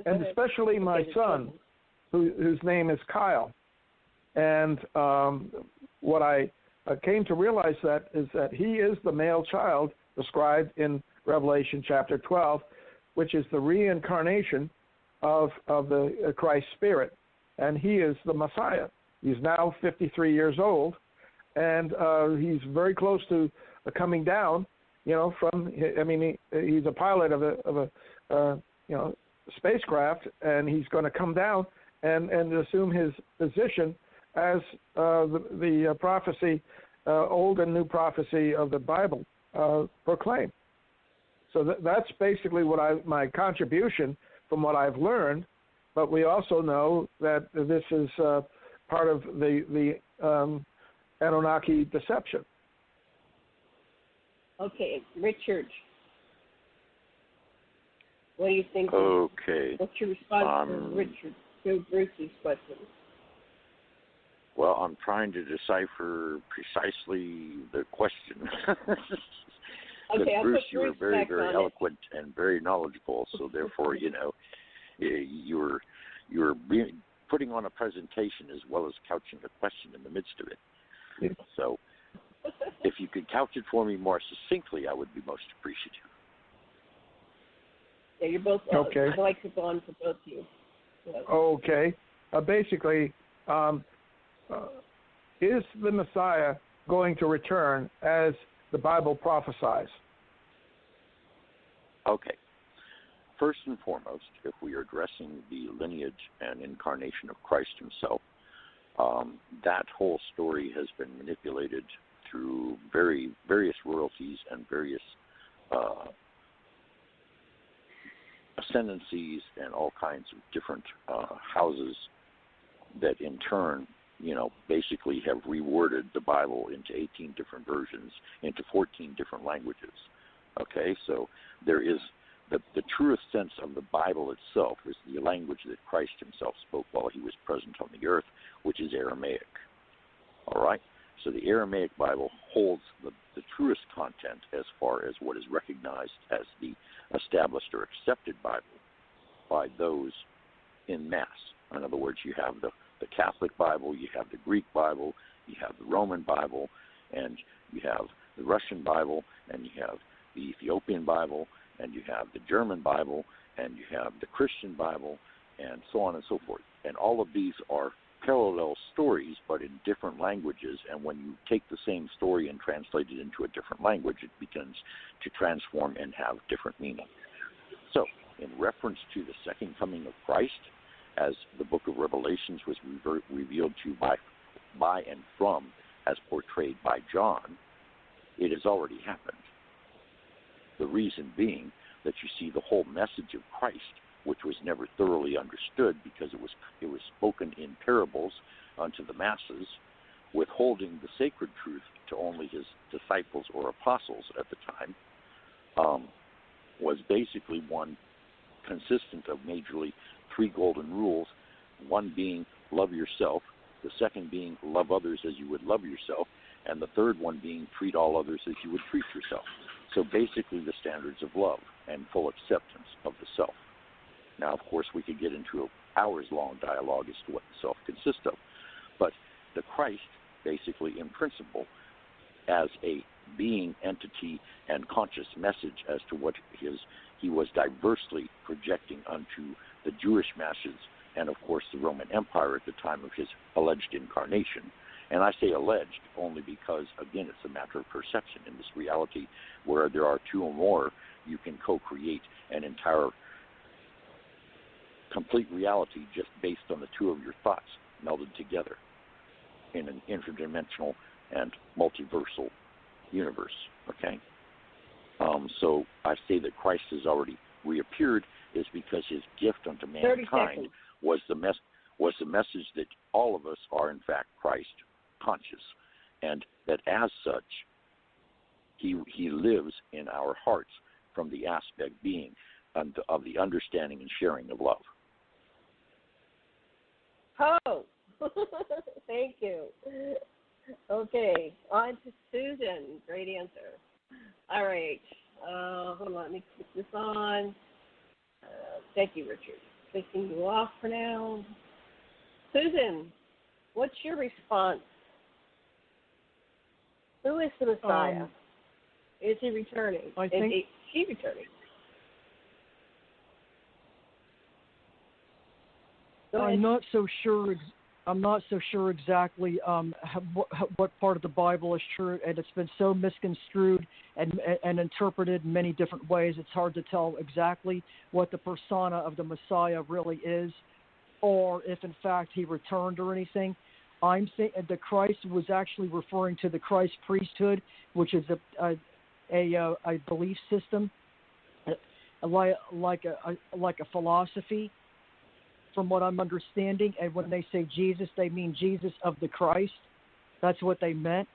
and especially my son, whose name is Kyle. And what I came to realize is that he is the male child described in Revelation chapter 12, which is the reincarnation of the Christ Spirit, and he is the Messiah. He's now 53 years old, and he's very close to coming down. He's a pilot of a spacecraft, and he's going to come down and assume his position as the prophecy, old and new prophecy of the Bible proclaim. So that's basically my contribution from what I've learned. But we also know that this is part of the Anunnaki deception. Okay, Richard, what do you think? Okay. What's your response to Bruce's question? Well, I'm trying to decipher precisely the question. Okay, Bruce, you were very, very eloquent and very knowledgeable. So therefore, you were putting on a presentation as well as couching the question in the midst of it. Yeah. So if you could couch it for me more succinctly, I would be most appreciative. Yeah, you're both okay. I'd like to go on for both of you. Yeah. Okay. Basically, is the Messiah going to return as the Bible prophesies? Okay. First and foremost, if we are addressing the lineage and incarnation of Christ himself, that whole story has been manipulated through various royalties and various ascendancies and all kinds of different houses that in turn, basically have reworded the Bible into 18 different versions, into 14 different languages. Okay, so there is the truest sense of the Bible itself is the language that Christ himself spoke while he was present on the earth, which is Aramaic. All right, so the Aramaic Bible holds the truest content as far as what is recognized as the established or accepted Bible by those in mass. In other words, you have the Catholic Bible, you have the Greek Bible, you have the Roman Bible, and you have the Russian Bible, and you have the Ethiopian Bible, and you have the German Bible, and you have the Christian Bible, and so on and so forth. And all of these are parallel stories, but in different languages, and when you take the same story and translate it into a different language, it begins to transform and have different meaning. So, in reference to the second coming of Christ, as the book of Revelations was revealed to you by and from, as portrayed by John, it has already happened. The reason being that you see the whole message of Christ, which was never thoroughly understood because it was spoken in parables unto the masses, withholding the sacred truth to only his disciples or apostles at the time, was basically one consistent of majorly three golden rules, one being love yourself, the second being love others as you would love yourself, and the third one being treat all others as you would treat yourself. So basically the standards of love and full acceptance of the self. Now, of course, we could get into an hours-long dialogue as to what the self consists of, but the Christ, basically in principle, as a being, entity, and conscious message as to what he was diversely projecting unto the Jewish masses and, of course, the Roman Empire at the time of his alleged incarnation. And I say alleged only because, again, it's a matter of perception. In this reality where there are two or more, you can co-create an entire complete reality just based on the two of your thoughts melded together in an interdimensional and multiversal universe, okay? So I say that Christ has already reappeared is because his gift unto mankind was the message that all of us are in fact Christ conscious, and that as such he lives in our hearts from the aspect being of the understanding and sharing of love. Oh, thank you. Okay, on to Susan. Great answer. All right. Hold on, let me put this on. Thank you, Richard. taking you off for now. Susan, what's your response? Who is the Messiah? Is he returning? I think is she returning? I'm not so sure. I'm not so sure exactly what part of the Bible is true, and it's been so misconstrued and interpreted in many different ways. It's hard to tell exactly what the persona of the Messiah really is, or if in fact he returned or anything. I'm thinking the Christ was actually referring to the Christ priesthood, which is a belief system, like a philosophy, from what I'm understanding. And when they say Jesus, they mean Jesus of the Christ. That's what they meant.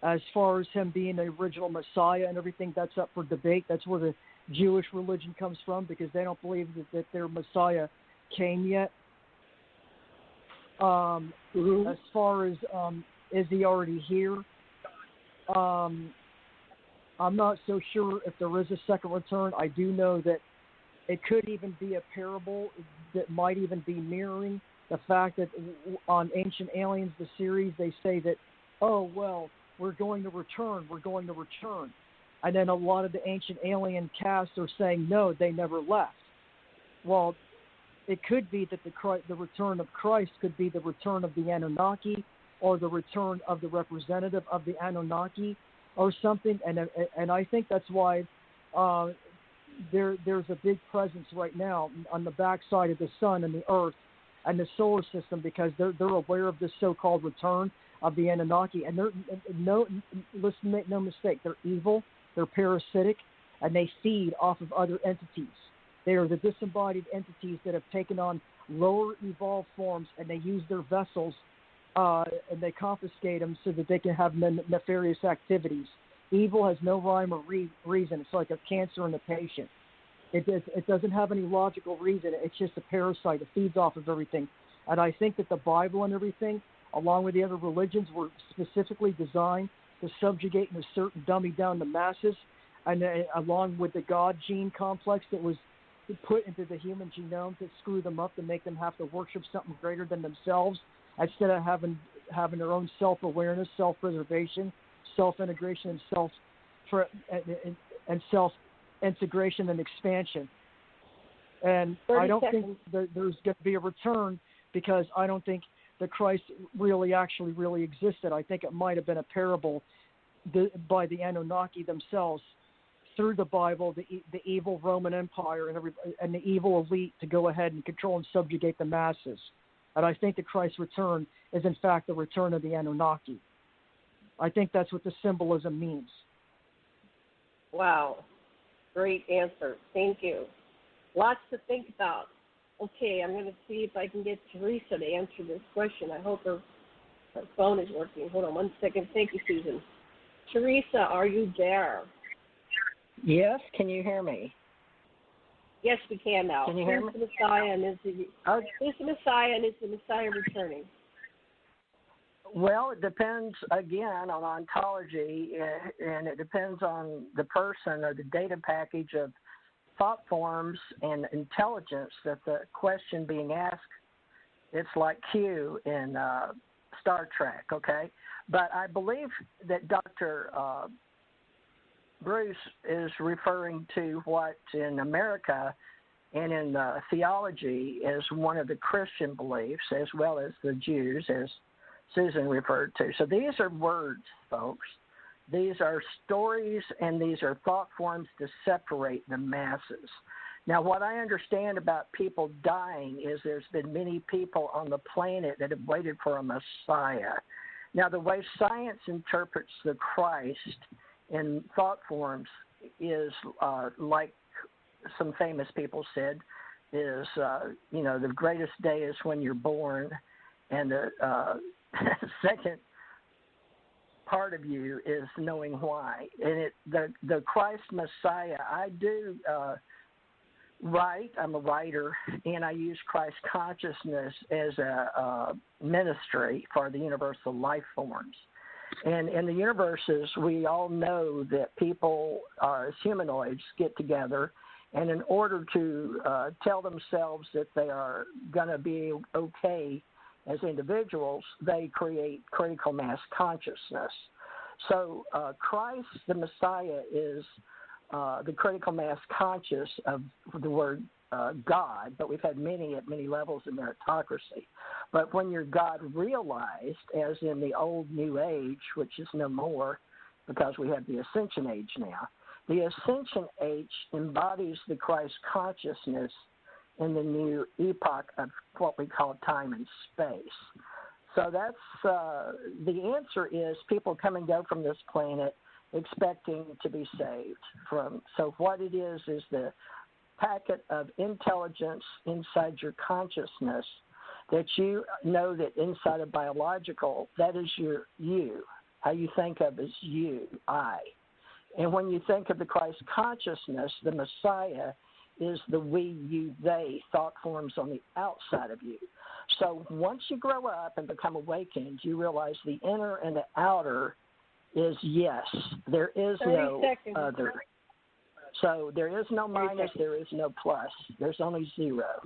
As far as him being the original Messiah and everything, that's up for debate. That's where the Jewish religion comes from, because they don't believe that their Messiah came yet. As far as is he already here? I'm not so sure if there is a second return. I do know that it could even be a parable that might even be mirroring the fact that on Ancient Aliens, the series, they say that, oh, well, we're going to return. And then a lot of the Ancient Alien cast are saying, no, they never left. Well, it could be that the return of Christ could be the return of the Anunnaki, or the return of the representative of the Anunnaki or something. And I think that's why there's a big presence right now on the backside of the sun and the earth and the solar system, because they're aware of this so-called return of the Anunnaki. And make no mistake, they're evil, they're parasitic, and they feed off of other entities. They are the disembodied entities that have taken on lower evolved forms, and they use their vessels and they confiscate them so that they can have nefarious activities. Evil has no rhyme or reason. It's like a cancer in a patient. It doesn't have any logical reason. It's just a parasite. It feeds off of everything. And I think that the Bible and everything, along with the other religions, were specifically designed to subjugate and assert and dummy down the masses, and along with the God gene complex that was put into the human genome to screw them up, to make them have to worship something greater than themselves, instead of having their own self-awareness, self-preservation, self-integration, and self-integration and expansion. And I don't think there's going to be a return, because I don't think the Christ really existed. I think it might have been a parable by the Anunnaki themselves, through the Bible, the evil Roman Empire and the evil elite, to go ahead and control and subjugate the masses. And I think the Christ's return is in fact the return of the Anunnaki. I think that's what the symbolism means. Wow. Great answer. Thank you. Lots to think about. Okay, I'm going to see if I can get Theresa to answer this question. I hope her phone is working. Hold on one second. Thank you, Susan. Theresa, are you there? Yes, can you hear me? Yes, we can now. Can you hear me? Who's the Messiah, and is the Messiah returning? Well, it depends, again, on ontology, and it depends on the person or the data package of thought forms and intelligence that the question being asked. It's like Q in Star Trek, okay? But I believe that Dr. Bruce is referring to what in America and in theology is one of the Christian beliefs, as well as the Jews, as Susan referred to. So these are words, folks. These are stories, and these are thought forms to separate the masses. Now, what I understand about people dying is there's been many people on the planet that have waited for a Messiah. Now, the way science interprets the Christ in thought forms is like some famous people said, is, the greatest day is when you're born, and the second part of you is knowing why. And the Christ Messiah, I do write. I'm a writer, and I use Christ consciousness as a ministry for the universal life forms. And in the universes, we all know that people as humanoids get together And in order to tell themselves that they are going to be okay as individuals, they create critical mass consciousness. So Christ, the Messiah, is the critical mass conscious of the word God, but we've had many at many levels of meritocracy. But when you're God realized, as in the old New Age, which is no more because we have the Ascension Age now, the Ascension Age embodies the Christ consciousness in the new epoch of what we call time and space. So that's the answer is people come and go from this planet expecting to be saved from. So what it is the packet of intelligence inside your consciousness that you know that inside of biological, that is your you. How you think of as you, I. And when you think of the Christ consciousness, the Messiah is the we, you, they thought forms on the outside of you. So once you grow up and become awakened, you realize the inner and the outer is yes. There is no other. So there is no minus, there is no plus. There's only zero,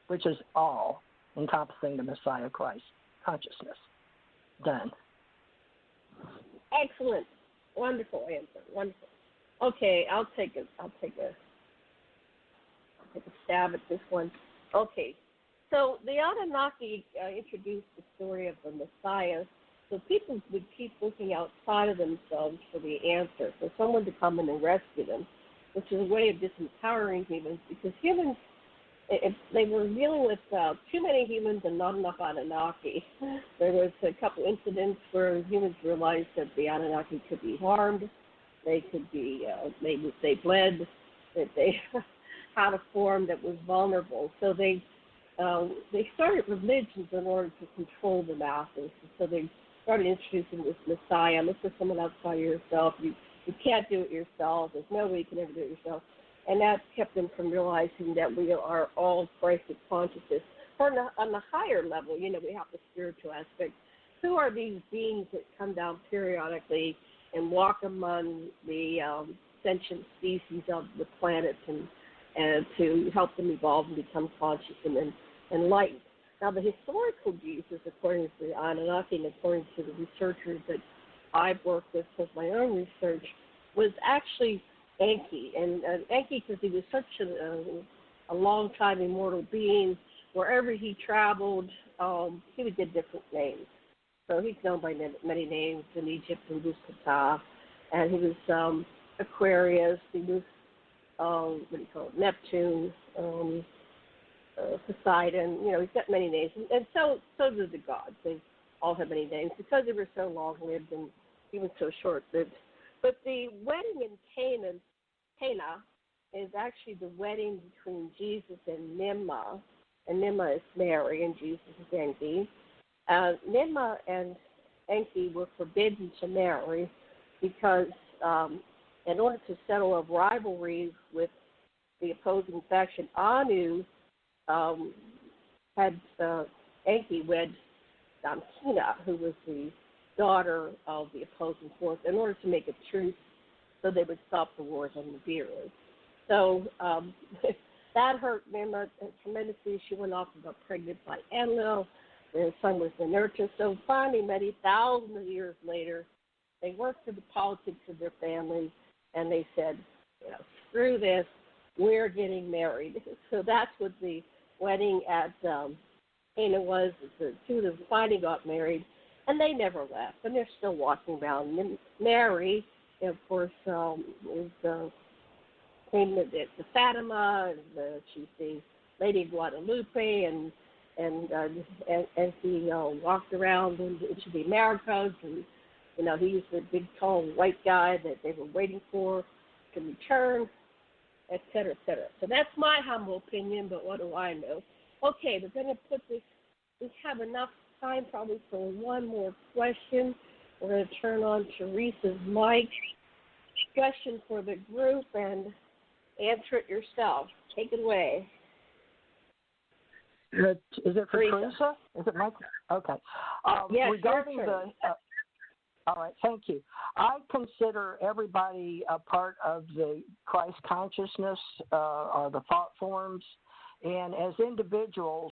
which is all encompassing the Messiah Christ consciousness. Done. Excellent. Wonderful answer. Wonderful. Okay, I'll take a stab at this one. Okay. So the Anunnaki introduced the story of the Messiah, so people would keep looking outside of themselves for the answer, for someone to come in and rescue them, which is a way of disempowering humans, because humans, if they were dealing with too many humans and not enough Anunnaki. There was a couple incidents where humans realized that the Anunnaki could be harmed, they could be, they bled, that they had a form that was vulnerable. So they started religions in order to control the masses. So they started introducing this Messiah. Look for someone outside of yourself. You can't do it yourself. There's no way you can ever do it yourself. And that kept them from realizing that we are all Christ consciousness. On the higher level, we have the spiritual aspect. Who are these beings that come down periodically and walk among the sentient species of the planet and to help them evolve and become conscious and enlightened? Now, the historical Jesus, according to the Anunnaki and according to the researchers that I've worked with my own research, was actually Enki. And Enki, because he was such a long-time immortal being, wherever he traveled, he would get different names. So he's known by many names. In Egypt, he was Ptah, and he was Aquarius, he was, Neptune, Poseidon. He's got many names. And so do the gods. They all have many names because they were so long-lived and even so short-lived. But the wedding in Cana is actually the wedding between Jesus and Nimma. And Nimma is Mary and Jesus is Enki. Nimma and Enki were forbidden to marry because in order to settle a rivalry with the opposing faction, Anu had Enki wed Damkina, who was the daughter of the opposing force, in order to make a truce so they would stop the wars on Nibiru. So that hurt Nimma tremendously. She went off and got pregnant by Enlil. Their son was Ninurta. So finally, many thousands of years later, they worked through the politics of their family, and they said, screw this, we're getting married. So that's what the wedding at Cana was. The two of them finally got married, and they never left, and they're still walking around. And Mary, of course, is came to Fatima, and she's the Lady of Guadalupe, and he walked around into the Americas, and he's the big, tall, white guy that they were waiting for to return, et cetera, et cetera. So that's my humble opinion, but what do I know? Okay, we're going to put this. We have enough time probably for one more question. We're going to turn on Theresa's mic. Question for the group and answer it yourself. Take it away. Is it for Theresa? Is it Mike? Okay. Yes, regarding All right, thank you. I consider everybody a part of the Christ consciousness or the thought forms. And as individuals,